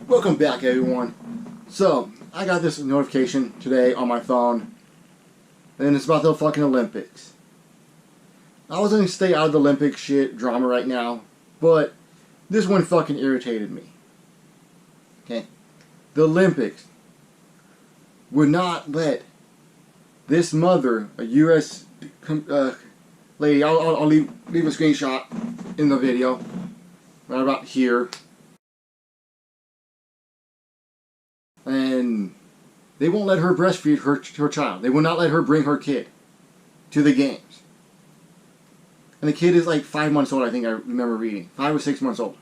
Welcome back, everyone. So, I got this notification today on my phone, and it's about the fucking Olympics. I was gonna stay out of the Olympic shit drama right now, but this one fucking irritated me. Okay? The Olympics would not let this mother, a U.S. lady, I'll leave a screenshot in the video, right about here. And they won't let her breastfeed her child. They will not let her bring her kid to the games. And the kid is like 5 months old, I think I remember reading. 5 or 6 months old.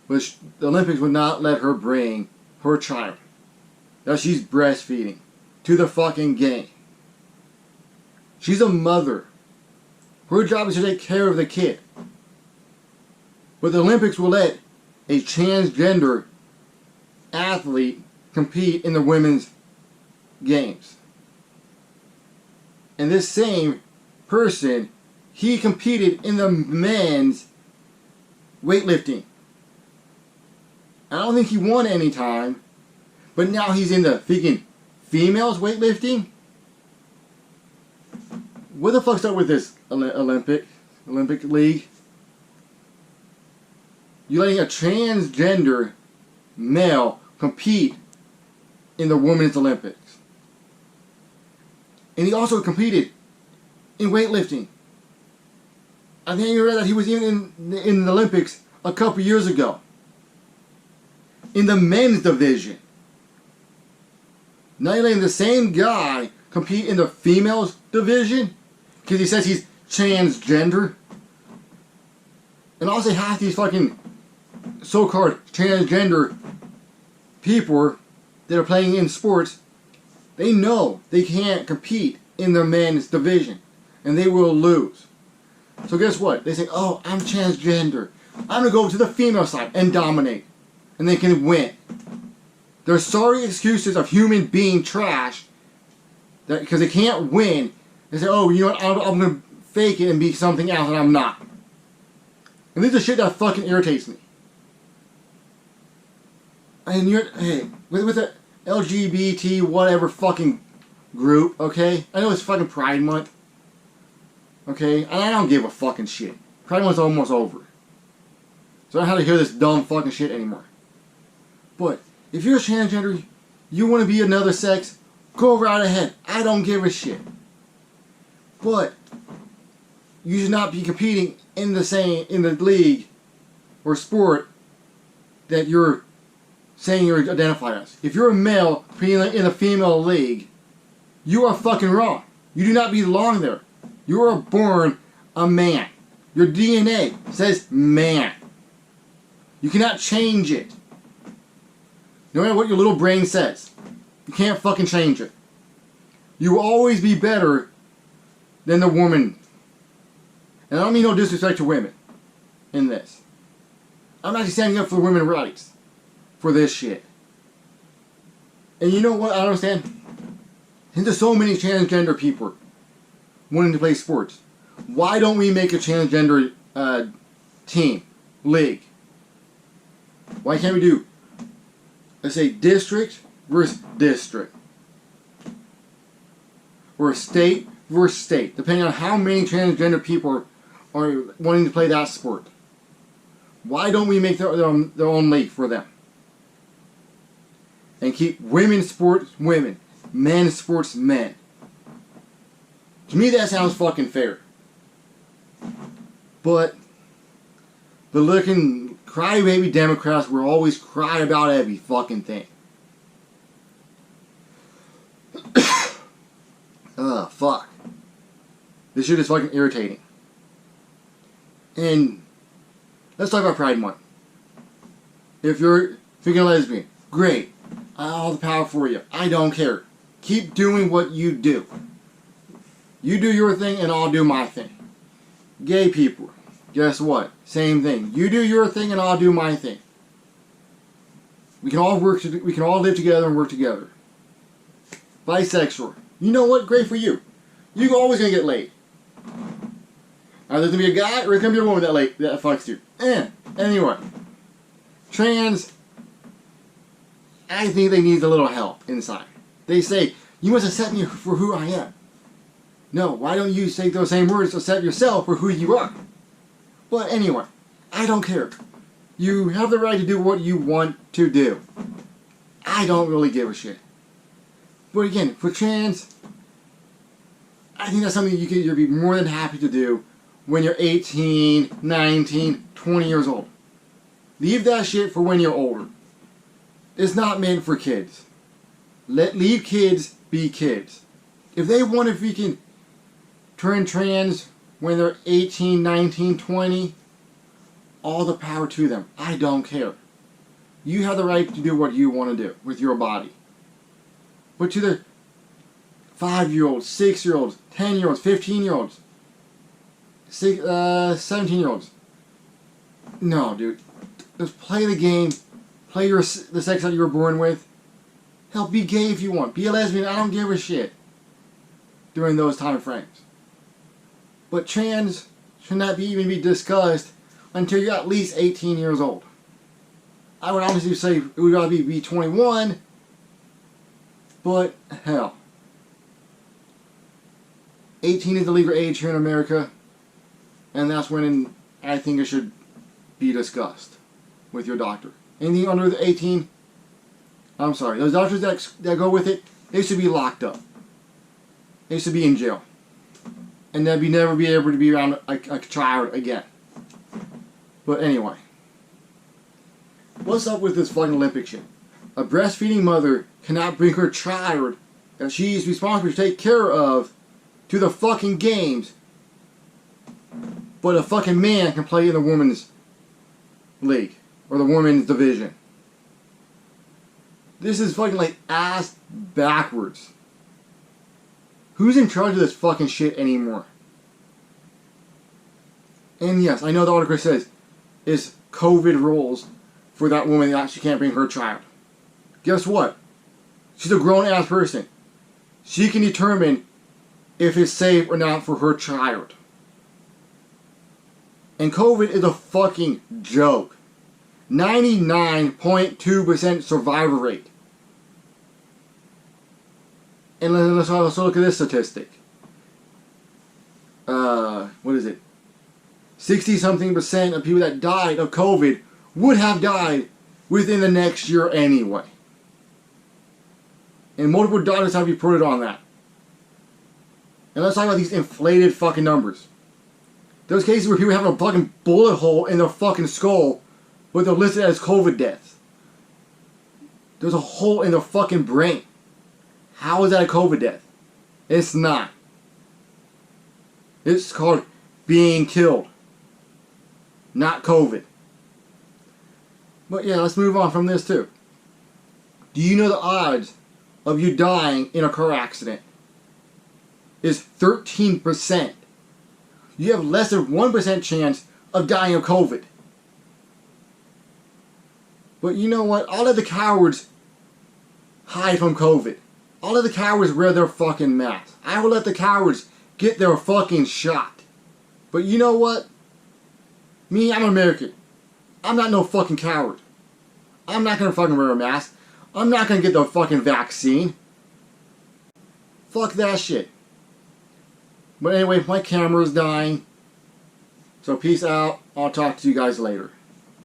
But the Olympics would not let her bring her child that she's breastfeeding to the fucking game. She's a mother. Her job is to take care of the kid. But the Olympics will let a transgender athlete compete in the women's games. And this same person, he competed in the men's weightlifting. I don't think he won any time, but now he's in the freaking females weightlifting. What the fuck's up with this Olympic League? You're letting a transgender male compete in the women's Olympics. And he also competed in weightlifting. I think you read that he was even in the Olympics a couple years ago. In the men's division. Now you're letting the same guy compete in the females division because he says he's transgender. And also half these fucking so-called transgender people that are playing in sports, they know they can't compete in the men's division and they will lose. So guess what? They say, oh, I'm transgender. I'm going to go to the female side and dominate. And they can win. They're sorry excuses of human being trash that because they can't win. They say, oh, you know what? I'm going to fake it and be something else and I'm not. And this is shit that fucking irritates me. And you're, hey, with the LGBT whatever fucking group, okay? I know it's fucking Pride Month. Okay? And I don't give a fucking shit. Pride Month's almost over. So I don't have to hear this dumb fucking shit anymore. But, if you're a transgender, you want to be another sex, go right ahead. I don't give a shit. But, you should not be competing in the league or sport that you're saying you're identified as. If you're a male competing in a female league, you are fucking wrong. You do not belong there. You are born a man. Your DNA says man. You cannot change it. No matter what your little brain says. You can't fucking change it. You will always be better than the woman. And I don't mean no disrespect to women in this. I'm actually standing up for women's rights. For this shit. And you know what I don't understand? Since there's so many transgender people wanting to play sports, why don't we make a transgender team, league? Why can't we do, let's say, district versus district? Or state versus state, depending on how many transgender people are wanting to play that sport. Why don't we make their own league for them? And keep women's sports women, men's sports men. To me that sounds fucking fair. But the looking crybaby Democrats will always cry about every fucking thing. Ugh, fuck. This shit is fucking irritating. And let's talk about Pride Month. If you're freaking lesbian, great. All the power for you. I don't care. Keep doing what you do. You do your thing and I'll do my thing. Gay people, guess what? Same thing. You do your thing and I'll do my thing. We can all live together and work together. Bisexual. You know what? Great for you. You're always gonna get laid. Either there's gonna be a guy or there's gonna be a woman that fucks you. Anyway. Trans I think they need a little help inside. They say, you must accept me for who I am. No, why don't you say those same words to accept yourself for who you are? But anyway, I don't care. You have the right to do what you want to do. I don't really give a shit. But again, for trans, I think that's something you'll be more than happy to do when you're 18, 19, 20 years old. Leave that shit for when you're older. It's not meant for kids. Leave kids be kids. If they want to freaking turn trans when they're 18, 19, 20, all the power to them. I don't care. You have the right to do what you want to do with your body. But to the 5-year-olds, 6-year-olds, 10-year-olds, 15-year-olds, 17-year-olds, no, dude. Just play the game. Play the sex that you were born with. Hell, be gay if you want. Be a lesbian. I don't give a shit. During those time frames. But trans should not even be discussed until you're at least 18 years old. I would honestly say it would rather be 21. But hell. 18 is the legal age here in America. And that's when I think it should be discussed with your doctor. Anything under the 18, I'm sorry. Those doctors that go with it, they should be locked up. They should be in jail. And they'd never be able to be around a child again. But anyway. What's up with this fucking Olympic shit? A breastfeeding mother cannot bring her child that she's responsible to take care of to the fucking games. But a fucking man can play in the women's league. Or the women's division. This is fucking like ass backwards. Who's in charge of this fucking shit anymore? And yes, I know the article says it's COVID rules for that woman that she can't bring her child. Guess what? She's a grown ass person. She can determine if it's safe or not for her child. And COVID is a fucking joke. 99.2% survival rate. And let's also look at this statistic. What is it? 60-something% of people that died of COVID would have died within the next year anyway. And multiple doctors have reported on that. And let's talk about these inflated fucking numbers. Those cases where people have a fucking bullet hole in their fucking skull, but they're listed as COVID deaths. There's a hole in their fucking brain. How is that a COVID death? It's not. It's called being killed. Not COVID. But yeah, let's move on from this too. Do you know the odds of you dying in a car accident is 13%? You have less than 1% chance of dying of COVID. But you know what? I'll let the cowards hide from COVID. I'll let the cowards wear their fucking masks. I will let the cowards get their fucking shot. But you know what? Me, I'm American. I'm not no fucking coward. I'm not gonna fucking wear a mask. I'm not gonna get the fucking vaccine. Fuck that shit. But anyway, my camera's dying. So peace out. I'll talk to you guys later.